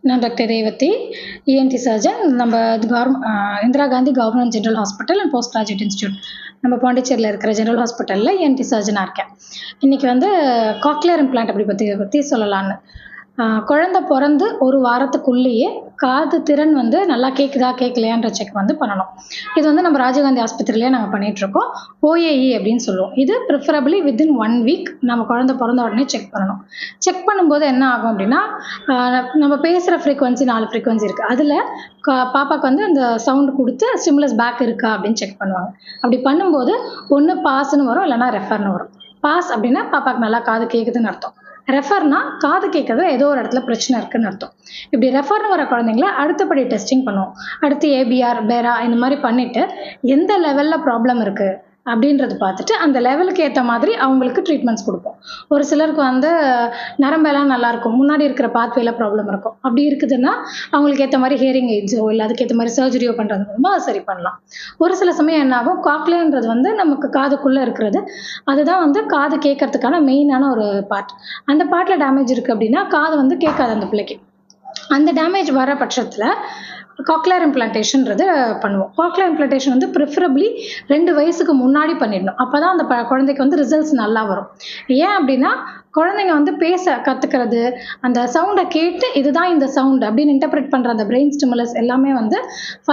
நான் doctor Revathi, ENT surgeon. நம்ம Indira Gandhi government general hospital and post graduate institute நம்ம பாண்டிச்சேரியில் இருக்கிற ஜென்ரல் ஹாஸ்பிட்டலில் இஎன்டி சர்ஜனாக இருக்கேன். இன்றைக்கி வந்து காக்லியர் இம்ப்ளான்ட் பற்றி சொல்லலான்னு. குழந்த பிறந்து ஒரு வாரத்துக்குள்ளேயே காது திறன் வந்து நல்லா கேட்குதா கேட்கலையான்ற செக் வந்து பண்ணணும். இது வந்து நம்ம ராஜீவ்காந்தி ஆஸ்பத்திரியிலே நாங்கள் பண்ணிகிட்ருக்கோம். OAE அப்படின்னு சொல்லுவோம். இது ப்ரிஃபரபிளி வித்தின் 1 வீக் நம்ம குழந்தை பிறந்த உடனே செக் பண்ணணும். செக் பண்ணும்போது என்ன ஆகும் அப்படின்னா, நம்ம பேசுகிற ஃப்ரீக்வன்சி 4 ஃப்ரீக்வன்சி இருக்குது. அதில் பாப்பாவுக்கு வந்து அந்த சவுண்டு கொடுத்து ஸ்டிமுலஸ் பேக் இருக்கா அப்படின்னு செக் பண்ணுவாங்க. அப்படி பண்ணும்போது ஒன்று பாஸ்ன்னு வரும், இல்லைனா ரெஃபர்னு வரும். பாஸ் அப்படின்னா பாப்பாவுக்கு நல்லா காது கேட்குதுன்னு அர்த்தம். ரெஃபர்னா காது கேட்கறதுல ஏதோ ஒரு இடத்துல பிரச்சனை இருக்குன்னு அர்த்தம். இப்படி ரெஃபர்னு வர குழந்தைங்கள அடுத்தபடி டெஸ்டிங் பண்ணுவோம். அடுத்து ABR, பேரா இந்த மாதிரி பண்ணிவிட்டு எந்த லெவலில் ப்ராப்ளம் இருக்குது அப்படின்றது பார்த்துட்டு அந்த லெவலுக்கு ஏற்ற மாதிரி அவங்களுக்கு ட்ரீட்மெண்ட்ஸ் கொடுப்போம். ஒரு சிலருக்கு வந்து நரம்பெல்லாம் நல்லாயிருக்கும், முன்னாடி இருக்கிற பாத்வேல ப்ராப்ளம் இருக்கும். அப்படி இருக்குதுன்னா அவங்களுக்கு ஏற்ற மாதிரி ஹியரிங் எய்ட்ஸோ இல்லை அதுக்கேற்ற மாதிரி சர்ஜரியோ பண்ணுறது மூலமாக அது சரி பண்ணலாம். ஒரு சில சமயம் என்ன ஆகும், காக்லியர்ன்றது வந்து நமக்கு காதுக்குள்ளே இருக்கிறது, அதுதான் வந்து காது கேட்கறதுக்கான மெயினான ஒரு பார்ட். அந்த பார்ட்டில் டேமேஜ் இருக்குது அப்படின்னா காது வந்து கேட்காது அந்த பிள்ளைக்கு. அந்த டேமேஜ் வர பட்சத்தில் காக்லியர் இம்ப்ளான்டேஷன்றது பண்ணுவோம். காக்லியர் இம்ப்ளான்டேஷன் வந்து ப்ரிஃபரபிளி 2 வயசுக்கு முன்னாடி பண்ணிடணும். அப்போ தான் அந்த குழந்தைக்கு வந்து ரிசல்ட்ஸ் நல்லா வரும். ஏன் அப்படின்னா, குழந்தைங்க வந்து பேச கற்றுக்கிறது, அந்த சவுண்டை கேட்டு இதுதான் இந்த சவுண்டு அப்படின்னு இன்டர்பிரேட் பண்ணுற அந்த பிரெயின் ஸ்டிமுலஸ் எல்லாமே வந்து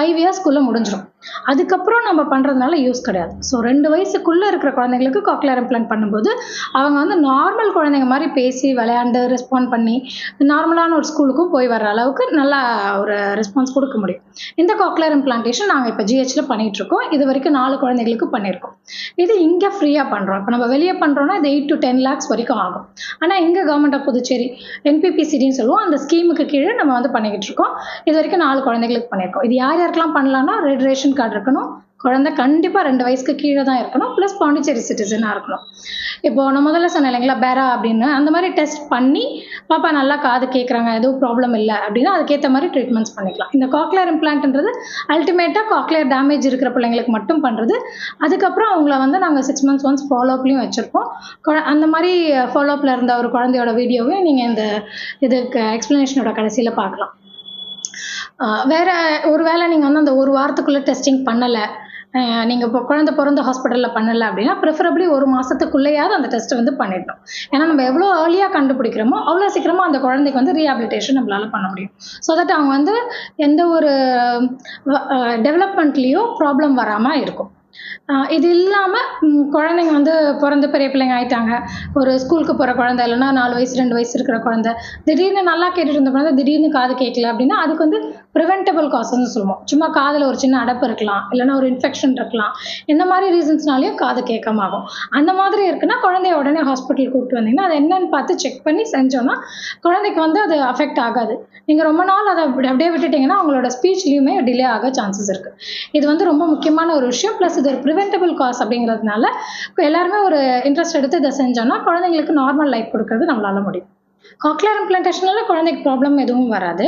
5 இயர்ஸ்க்குள்ளே முடிஞ்சிடும். அதுக்கப்புறம் நம்ம பண்ணுறதுனால யூஸ் கிடையாது. ஸோ 2 வயசுக்குள்ளே இருக்கிற குழந்தைங்களுக்கு காக்லியர் இம்ப்ளான்ட் பண்ணும்போது அவங்க வந்து நார்மல் குழந்தைங்க மாதிரி பேசி விளையாண்டு ரெஸ்பாண்ட் பண்ணி நார்மலான ஒரு ஸ்கூலுக்கும் போய் வர்ற அளவுக்கு நல்லா ஒரு ரெஸ்பான்ஸ் கொடுக்க முடியும். இந்த காக்லியர் இம்ப்ளான்டேஷன் நாங்கள் இப்போ GHல பண்ணிகிட்ருக்கோம். இது வரைக்கும் 4 குழந்தைங்களுக்கு பண்ணியிருக்கோம். இது இங்கே ஃப்ரீயாக பண்ணுறோம். இப்போ நம்ம வெளியே பண்ணுறோன்னா இது 8 to 10 lakhs வரைக்கும் ஆகும். ஆனால் இங்கே கவர்மெண்ட் ஆஃப் புதுச்சேரி NPPCDன்னு சொல்லுவோம், அந்த ஸ்கீமுக்கு கீழே நம்ம வந்து பண்ணிக்கிட்டு இருக்கோம். இது வரைக்கும் 4 குழந்தைங்களுக்கு பண்ணியிருக்கோம். இது யார் யாருக்கெல்லாம் பண்ணலாம்னா, ரெட் ரேஷன் கார்டு இருக்கணும், குழந்தை கண்டிப்பாக 2 வயசுக்கு கீழே தான் இருக்கணும், ப்ளஸ் பாண்டிச்சேரி சிட்டிசனாக இருக்கணும். இப்போது நான் முதல்ல சொன்னேன் இல்லைங்களா, பேரா அப்படின்னு, அந்த மாதிரி டெஸ்ட் பண்ணி பாப்பா நல்லா காது கேட்குறாங்க, எதுவும் ப்ராப்ளம் இல்லை அப்படின்னா அதுக்கேற்ற மாதிரி ட்ரீட்மெண்ட்ஸ் பண்ணிக்கலாம். இந்த காக்லியர் இம்ப்ளான்ட்ன்றது அல்டிமேட்டாக காக்லியர் டேமேஜ் இருக்கிற பிள்ளைங்களுக்கு மட்டும் பண்ணுறது. அதுக்கப்புறம் அவங்கள வந்து நாங்கள் 6 months ஒன்ஸ் ஃபாலோஅப்லையும் வச்சுருப்போம். அந்த மாதிரி ஃபாலோஅப்பில் இருந்த ஒரு குழந்தையோட வீடியோவையும் நீங்கள் இந்த இதுக்கு எக்ஸ்ப்ளனேஷனோட கடைசியில் பார்க்கலாம். வேறு ஒரு வேளை நீங்கள் வந்து அந்த ஒரு வாரத்துக்குள்ளே டெஸ்டிங் பண்ணலை, நீங்கள் இப்போ குழந்தை பிறந்த ஹாஸ்பிட்டலில் பண்ணலை அப்படின்னா ப்ரிஃபரபிளி 1 மாதத்துக்குள்ளேயாவது அந்த டெஸ்ட்டை வந்து பண்ணிடணும். ஏன்னா நம்ம எவ்வளோ ஏர்லியாக கண்டுபிடிக்கிறோமோ அவ்வளோ சீக்கிரமாக அந்த குழந்தைக்கு வந்து ரீஹாபிலிட்டேஷன் நம்மளால் பண்ண முடியும். ஸோ தட் அவங்க வந்து எந்த ஒரு டெவலப்மெண்ட்லேயும் ப்ராப்ளம் வராமல் இருக்கும். இது இல்லாமல் குழந்தைங்க வந்து பிறந்து பெரிய பிள்ளைங்க ஆகிட்டாங்க, ஒரு ஸ்கூலுக்கு போகிற குழந்தை இல்லைன்னா 4 வயசு 2 வயசு இருக்கிற குழந்தை திடீர்னு நல்லா கேட்டுட்டு இருந்த குழந்தை திடீர்னு காது கேட்கல அப்படின்னா அதுக்கு வந்து ப்ரிவென்டபிள் காஸ்ன்னு சொல்லுவோம். சும்மா காதில் ஒரு சின்ன அடைப்பு இருக்கலாம், இல்லைன்னா ஒரு இன்ஃபெக்ஷன் இருக்கலாம், இந்த மாதிரி ரீசன்ஸ்னாலையும் காது கேட்காம ஆகும். அந்த மாதிரி இருக்குன்னா குழந்தைய உடனே ஹாஸ்பிட்டல் கூப்பிட்டு வந்தீங்கன்னா அது என்னன்னு பார்த்து செக் பண்ணி செஞ்சோன்னா குழந்தைக்கு வந்து அது அஃபெக்ட் ஆகாது. நீங்கள் ரொம்ப நாள் அதை அப்படியே விட்டுட்டிங்கன்னா அவங்களோட ஸ்பீச்லேயுமே டிலே ஆக சான்சஸ் இருக்குது. இது வந்து ரொம்ப முக்கியமான ஒரு விஷயம். ப்ளஸ் இது ஒரு ப்ரிவென்டபிள் காஸ் அப்படிங்கிறதுனால எல்லாருமே ஒரு இன்ட்ரெஸ்ட் எடுத்து இதை செஞ்சோன்னா குழந்தைங்களுக்கு நார்மல் லைஃப் கொடுக்கறது நம்மளால முடியும். காக்லியர் இம்ப்ளான்டேஷனால குழந்தைக்கு ப்ராப்ளம் எதுவும் வராது.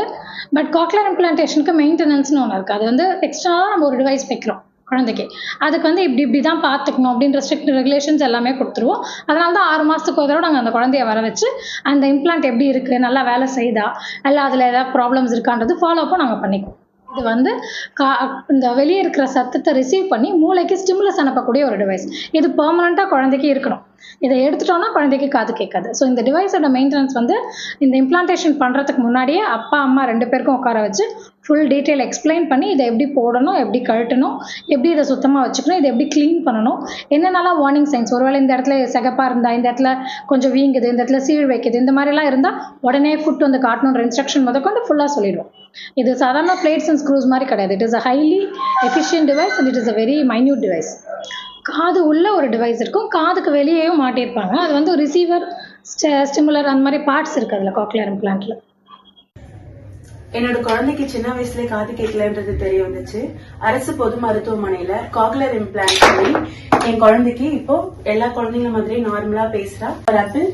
பட் காக்லியர் இம்ப்ளான்டேஷனுக்கு மெயின்டெனன்ஸ்னு ஒன்று இருக்குது. அது வந்து எக்ஸ்ட்ராவாக நம்ம ஒரு டிவைஸ் வைக்கிறோம் குழந்தைக்கு, அதுக்கு வந்து இப்படி தான் பார்த்துக்கணும் அப்படின்ற ஸ்ட்ரிக்ட் ரெகுலேஷன்ஸ் எல்லாமே கொடுத்துருவோம். அதனால தான் 6 மாதத்துக்கு ஒரு தடவை நாங்கள் அந்த குழந்தைய வர வச்சு அந்த இம்ப்ளான்ட் எப்படி இருக்குது, நல்லா வேலை செய்தா, இல்லை அதில் ஏதாவது ப்ராப்ளம்ஸ் இருக்கான்றது ஃபாலோஅப்பும் நாங்கள் பண்ணிக்குவோம். இது வந்து இந்த வெளியே இருக்கிற சத்தத்தை ரிசீவ் பண்ணி மூளைக்கு ஸ்டிமுலஸ் அனுப்பக்கூடிய ஒரு டிவைஸ். இது பெர்மனண்ட்டாக குழந்தைக்கு இருக்கணும். இதை எடுத்துட்டோன்னா குழந்தைக்கு காது கேட்காது. ஸோ இந்த டிவைஸோட மெயின்டெனன்ஸ் வந்து இந்த இம்ப்ளான்டேஷன் பண்ணுறதுக்கு முன்னாடியே அப்பா அம்மா 2 பேருக்கும் உட்கார வச்சு ஃபுல் டீட்டெயில் எக்ஸ்பிளைன் பண்ணி இதை எப்படி போடணும், எப்படி கழட்டணும், எப்படி இதை சுத்தமாக வச்சுக்கணும், இதை எப்படி க்ளீன் பண்ணணும், என்னென்னலாம் வார்னிங் சைன்ஸ், ஒருவேளை இந்த இடத்துல சிகப்பாக இருந்தால், இந்த இடத்துல கொஞ்சம் வீங்குது, இந்த இடத்துல சீழ் வைக்குது, இந்த மாதிரிலாம் இருந்தால் உடனே கூட்டு வந்து காட்டணுன்ற இன்ஸ்ட்ரக்ஷன் முதற்கொண்டு ஃபுல்லாக சொல்லிடுவோம். இது சாதாரண பிளேட்ஸ் அண்ட் ஸ்க்ரூஸ் மாதிரி கிடையாது. It is a highly efficient device and it is a very minute device. காது உள்ள ஒரு டிவைஸ் இருக்கும், காதுக்கு வெளியேயும் மாட்டியிருப்பாங்க. அது வந்து ரிசீவர், ஸ்டிமுலர் அந்த மாதிரி பார்ட்ஸ் இருக்குது அதில் காக்லியர் இம்ப்ளான்ட்ல. என்னோட குழந்தைக்கு சின்ன வயசுல காது கேட்கலன்றது தெரிய வந்துச்சு. அரசு பொது மருத்துவமனையில காக்லியர் இம்ப்ளான்ட் பண்ணி என் குழந்தைக்கு இப்போ எல்லா குழந்தைங்க மாதிரி நார்மலா பேசுறா. ஆப்பிள்